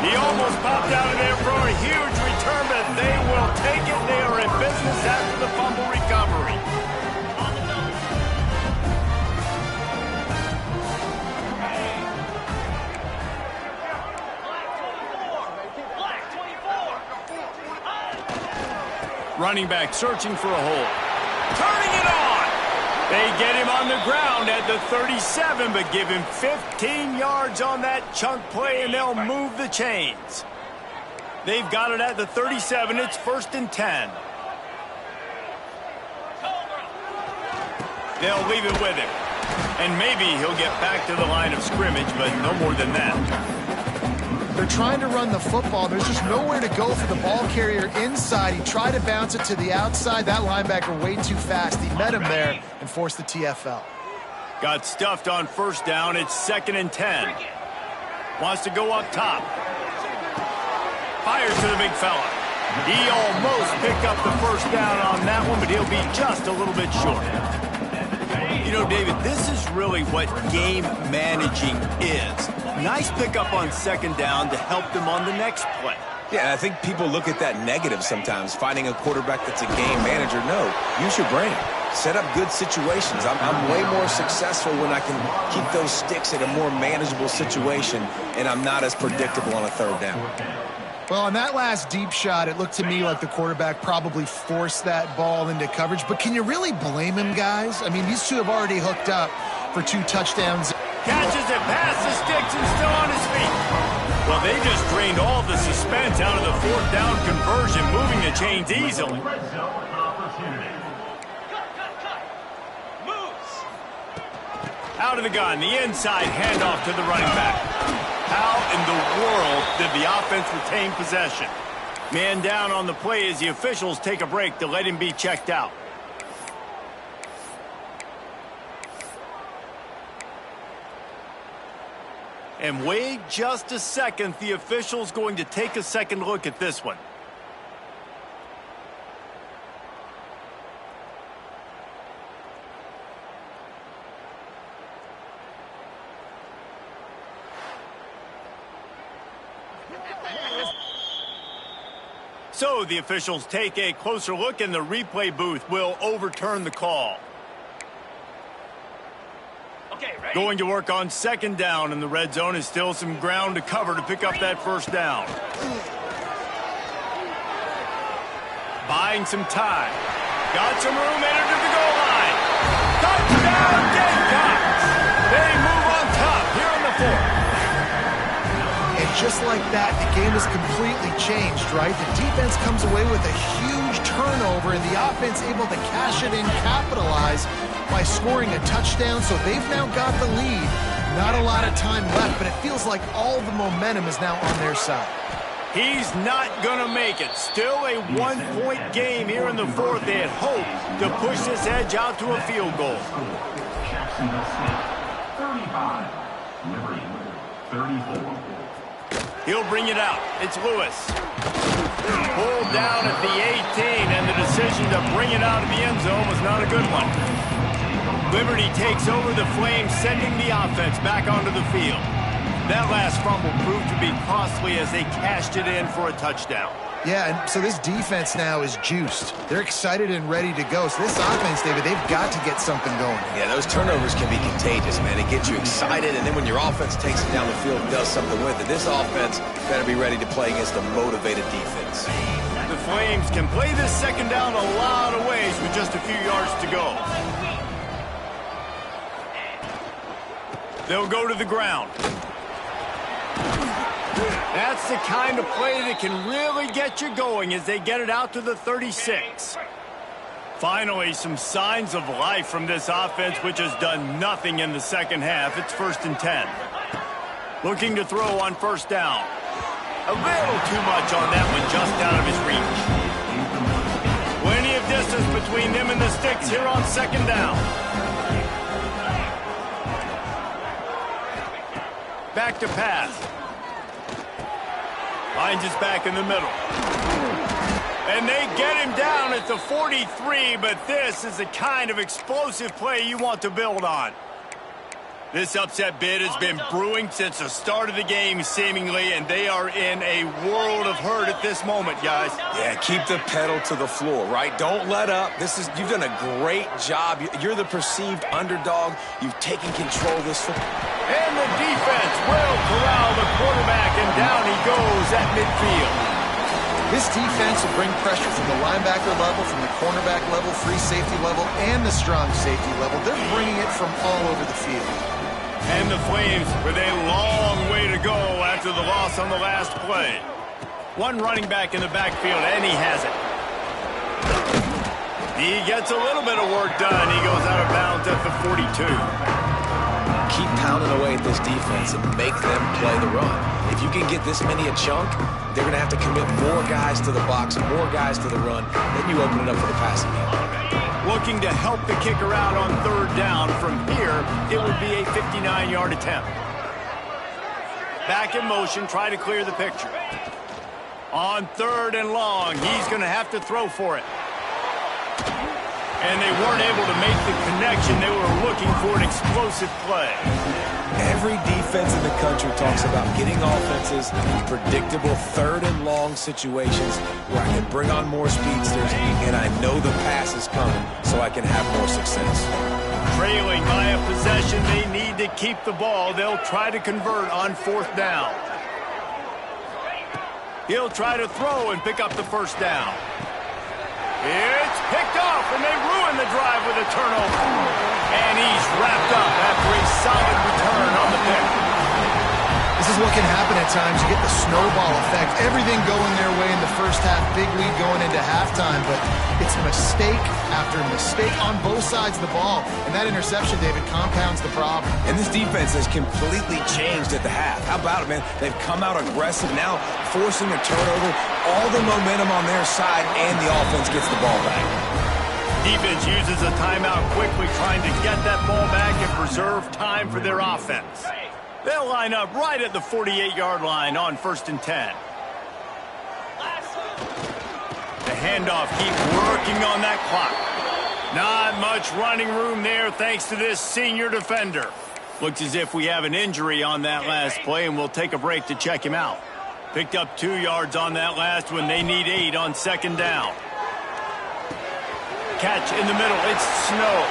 He almost popped out of there for a huge return, but they will take it. They are in business after the fumble recovery. Running back searching for a hole. Turning it on. They get him on the ground at the 37, but give him 15 yards on that chunk play, and they'll move the chains. They've got it at the 37. It's 1st and 10. They'll leave it with him. And maybe he'll get back to the line of scrimmage, but no more than that. They're trying to run the football. There's just nowhere to go for the ball carrier inside. He tried to bounce it to the outside. That linebacker way too fast. He met him there and forced the TFL. Got stuffed on 1st down. It's 2nd and 10. Wants to go up top. Fires to the big fella. He almost picked up the 1st down on that one, but he'll be just a little bit short. You know, David, this is really what game managing is. Nice pickup on 2nd down to help them on the next play. Yeah, I think people look at that negative sometimes, finding a quarterback that's a game manager. No, use your brain. Set up good situations. I'm way more successful when I can keep those sticks in a more manageable situation, and I'm not as predictable on a 3rd down. Well, on that last deep shot, it looked to me like the quarterback probably forced that ball into coverage. But can you really blame him, guys? I mean, these two have already hooked up for 2 touchdowns. Catches it past the sticks and still on his feet. Well, they just drained all the suspense out of the 4th down conversion, moving the chains easily. Out of the gun, the inside handoff to the running back. How in the world did the offense retain possession? Man down on the play as the officials take a break to let him be checked out. And wait just a second. The official's going to take a second look at this one. So the officials take a closer look, and the replay booth will overturn the call. Going to work on second down, and the red zone is still some ground to cover to pick up that first down. Buying some time. Got some room, entered to the goal line. Touchdown, Gamecocks! They move on top here in the fourth. And just like that, the game is completely changed, right? The defense comes away with a huge turnover, and the offense able to cash it in, capitalize by scoring a touchdown. So they've now got the lead. Not a lot of time left, but it feels like all the momentum is now on their side. He's not going to make it. Still a one-point game here in the fourth. They had hoped to push this edge out to a field goal. Jacksonville State, 35. Liberty, 34. He'll bring it out. It's Lewis. Pulled down at the 18, and the decision to bring it out of the end zone was not a good one. Liberty takes over the Flames, sending the offense back onto the field. That last fumble proved to be costly as they cashed it in for a touchdown. Yeah, and so this defense now is juiced. They're excited and ready to go. So this offense, David, they've got to get something going. Yeah, those turnovers can be contagious, man. It gets you excited, and then when your offense takes it down the field and does something with it, this offense better be ready to play against a motivated defense. The Flames can play this second down a lot of ways with just a few yards to go. They'll go to the ground. That's the kind of play that can really get you going as they get it out to the 36. Finally, some signs of life from this offense, which has done nothing in the second half. It's 1st and 10. Looking to throw on first down. A little too much on that one, just out of his reach. Plenty of distance between them and the sticks here on second down. Back to pass. Finds his back in the middle. And they get him down at the 43, but this is the kind of explosive play you want to build on. This upset bid has been brewing since the start of the game, seemingly, and they are in a world of hurt at this moment, guys. Yeah, keep the pedal to the floor, right? Don't let up. You've done a great job. You're the perceived underdog. You've taken control of this football. And the defense will corral the quarterback, and down he goes at midfield. This defense will bring pressure from the linebacker level, from the cornerback level, free safety level, and the strong safety level. They're bringing it from all over the field. And the Flames with a long way to go after the loss on the last play. One running back in the backfield, and he has it. He gets a little bit of work done. He goes out of bounds at the 42. Keep pounding away at this defense and make them play the run. If you can get this many a chunk, they're going to have to commit more guys to the box, more guys to the run. Then you open it up for the passing game. Looking to help the kicker out on third down. From here, it would be a 59-yard attempt. Back in motion, try to clear the picture. On third and long, he's going to have to throw for it. And they weren't able to make the connection. They were looking for an explosive play. Every defense in the country talks about getting offenses in predictable third and long situations where I can bring on more speedsters and I know the pass is coming so I can have more success. Trailing by a possession, they need to keep the ball. They'll try to convert on fourth down. He'll try to throw and pick up the first down. It's picked off, and they ruin the drive with a turnover. And he's wrapped up after a solid return on the pick. This is what can happen at times. You get the snowball effect. Everything going their way in the first half. Big lead going into halftime. But it's mistake after mistake on both sides of the ball. And that interception, David, compounds the problem. And this defense has completely changed at the half. How about it, man? They've come out aggressive now, forcing a turnover. All the momentum on their side, and the offense gets the ball back. Defense uses a timeout quickly, trying to get that ball back and preserve time for their offense. They'll line up right at the 48-yard line on 1st and 10. The handoff keeps working on that clock. Not much running room there thanks to this senior defender. Looks as if we have an injury on that last play, and we'll take a break to check him out. Picked up 2 yards on that last one. They need 8 on 2nd down. Catch in the middle. It's Snow.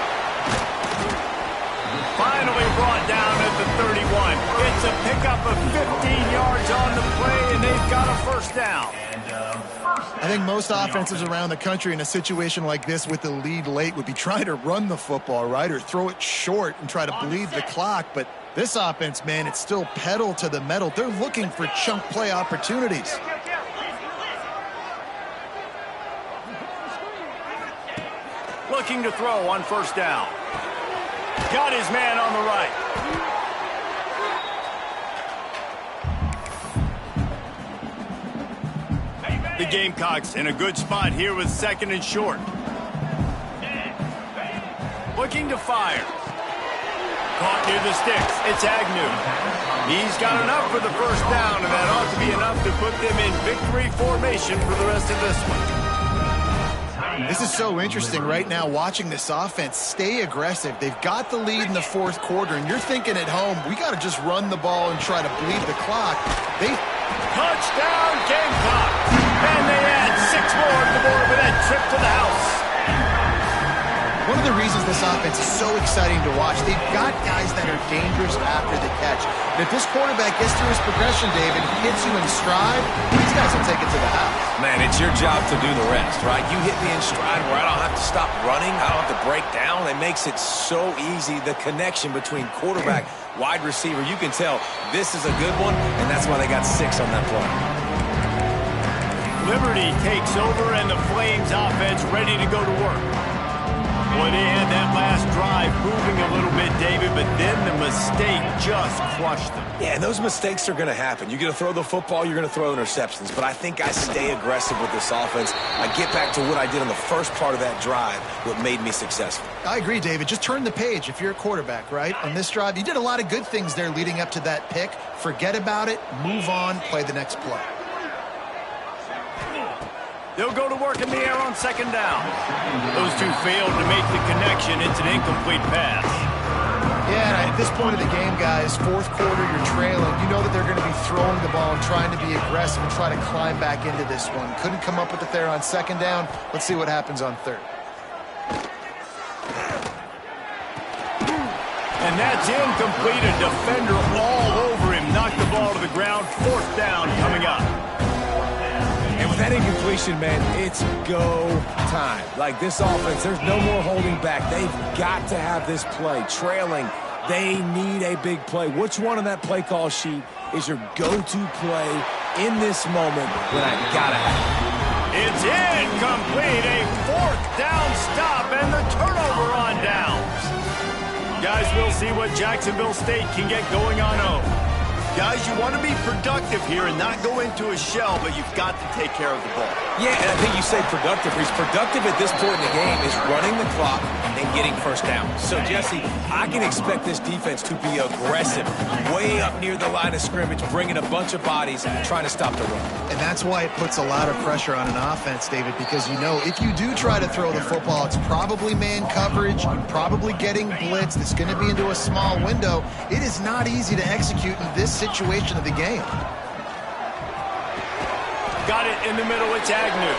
Finally brought down at the 31. It's a pickup of 15 yards on the play, and they've got a 1st down. I think most offenses around the country in a situation like this with the lead late would be trying to run the football, right, or throw it short and try to bleed the clock. But this offense, man, it's still pedal to the metal. They're looking for chunk play opportunities. Looking to throw on 1st down. Got his man on the right. The Gamecocks in a good spot here with 2nd and short. Looking to fire. Caught near the sticks. It's Agnew. He's got enough for the 1st down, and that ought to be enough to put them in victory formation for the rest of this one. This is so interesting right now, watching this offense stay aggressive. They've got the lead in the 4th quarter, and you're thinking at home, we got to just run the ball and try to bleed the clock. Touchdown, Gamecocks! And they add 6 more to the board with that trip to the house. One of the reasons this offense is so exciting to watch, they've got guys that are dangerous after the catch. And if this quarterback gets through his progression, David, hits you in stride, these guys will take it to the house. Man, it's your job to do the rest, right? You hit me in stride where I don't have to stop running. I don't have to break down. It makes it so easy. The connection between quarterback, wide receiver, you can tell this is a good one, and that's why they got 6 on that play. Liberty takes over, and the Flames offense ready to go to work. Boy, they had that last drive moving a little bit, David, but then the mistake just crushed them. Yeah, and those mistakes are going to happen. You're going to throw the football, you're going to throw interceptions. But I think I stay aggressive with this offense. I get back to what I did on the first part of that drive, what made me successful. I agree, David. Just turn the page if you're a quarterback, right? On this drive, you did a lot of good things there leading up to that pick. Forget about it, move on, play the next play. They'll go to work in the air on 2nd down. Those two failed to make the connection. It's an incomplete pass. Yeah, and at this point of the game, guys, 4th quarter, you're trailing. You know that they're going to be throwing the ball and trying to be aggressive and try to climb back into this one. Couldn't come up with it there on 2nd down. Let's see what happens on 3rd. And that's incomplete. A defender all over him. Knocked the ball to the ground. 4th down coming up. And with that incompletion, man, it's go time. Like this offense, there's no more holding back. They've got to have this play. Trailing, they need a big play. Which one on that play call sheet is your go-to play in this moment when I gotta have it? It's incomplete. A 4th down stop and the turnover on downs. Guys, we'll see what Jacksonville State can get going on 0. Guys, you want to be productive here and not go into a shell, but you've got to take care of the ball. Yeah, and I think you say productive. He's productive at this point in the game is running the clock and getting 1st down. So, Jesse, I can expect this defense to be aggressive, way up near the line of scrimmage, bringing a bunch of bodies, trying to stop the run. And that's why it puts a lot of pressure on an offense, David, because you know if you do try to throw the football, it's probably man coverage, you're probably getting blitzed, it's going to be into a small window. It is not easy to execute in this situation of the game. Got it in the middle. It's Agnew.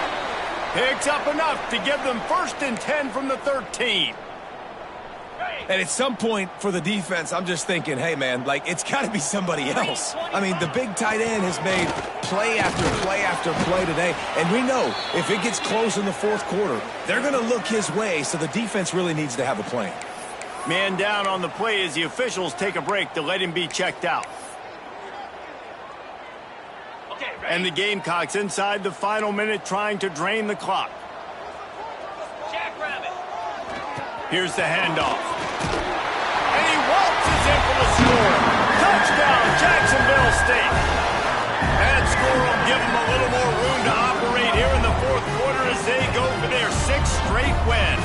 Picks up enough to give them 1st and 10 from the 13. And at some point for the defense, I'm just thinking, hey, man, like, it's got to be somebody else. I mean, the big tight end has made play after play after play today. And we know if it gets close in the 4th quarter, they're going to look his way, so the defense really needs to have a plan. Man down on the play as the officials take a break to let him be checked out. And the Gamecocks inside the final minute trying to drain the clock. Here's the handoff. And he waltzes in for the score. Touchdown, Jacksonville State. That score will give them a little more room to operate here in the 4th quarter as they go for their 6th straight win.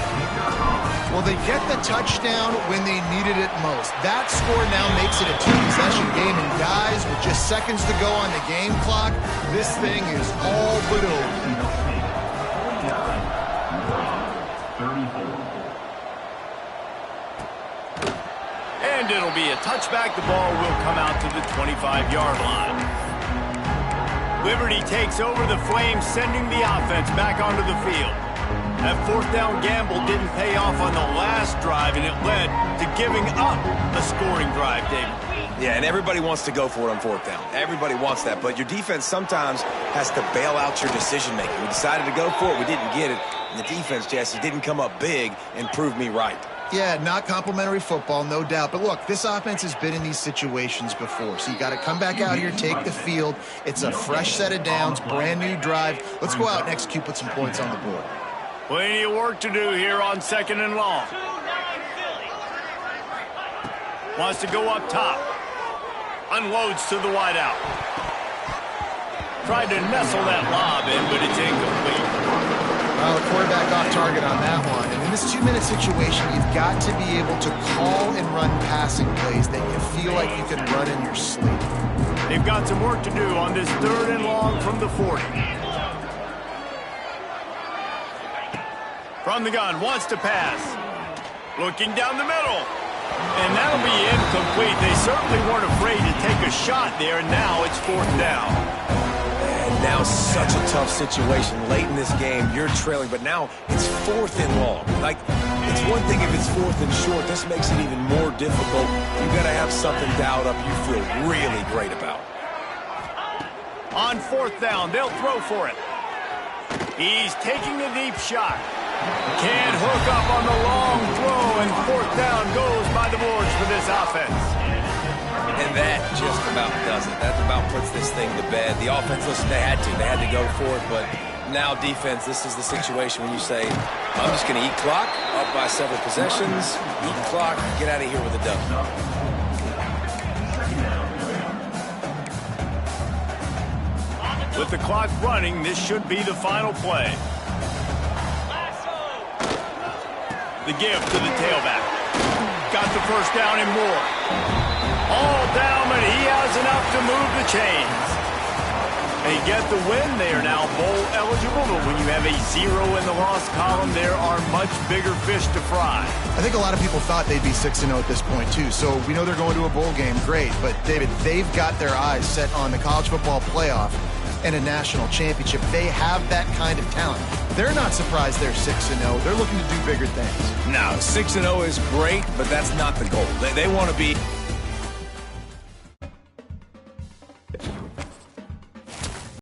Well, they get the touchdown when they needed it most. That score now makes it a two-possession game, and guys, with just seconds to go on the game clock, this thing is all but over. 34. And it'll be a touchback. The ball will come out to the 25-yard line. Liberty takes over the Flames, sending the offense back onto the field. That fourth down gamble didn't pay off on the last drive, and it led to giving up a scoring drive, David. Yeah, and everybody wants to go for it on fourth down. Everybody wants that, but your defense sometimes has to bail out your decision-making. We decided to go for it. We didn't get it. And the defense, Jesse, didn't come up big and prove me right. Yeah, not complimentary football, no doubt. But look, this offense has been in these situations before. So you got to come back out here, take the field. It's a fresh set of downs, brand new drive. Let's go out and execute, put some points on the board. Plenty of work to do here on 2nd and long. Wants to go up top. Unloads to the wideout. Tried to nestle that lob in, but it's incomplete. Well, the quarterback off target on that one. And in this 2-minute situation, you've got to be able to call and run passing plays that you feel like you can run in your sleep. They've got some work to do on this 3rd and long from the 40. From the gun, wants to pass. Looking down the middle. And that'll be incomplete. They certainly weren't afraid to take a shot there, and now it's 4th down. And now such a tough situation. Late in this game, you're trailing, but now it's 4th and long. Like, it's one thing if it's 4th and short. This makes it even more difficult. You got to have something dialed up you feel really great about. On 4th down, they'll throw for it. He's taking a deep shot. Can't hook up on the long throw, and 4th down goes by the boards for this offense. And that just about does it. That about puts this thing to bed. The offense, listen, they had to go for it, but now defense, this is the situation when you say, I'm just going to eat clock, up by several possessions, eat clock, get out of here with a W. With the clock running, this should be the final play. The give to the tailback. Got the first down and more. All down, but he has enough to move the chains. They get the win. They are now bowl eligible, but when you have a 0 in the loss column, there are much bigger fish to fry. I think a lot of people thought they'd be 6-0 at this point, too. So we know they're going to a bowl game. Great. But, David, they've got their eyes set on the college football playoff and a national championship. They have that kind of talent. They're not surprised they're 6-0. They're looking to do bigger things. No, 6-0 is great, but that's not the goal. They want to be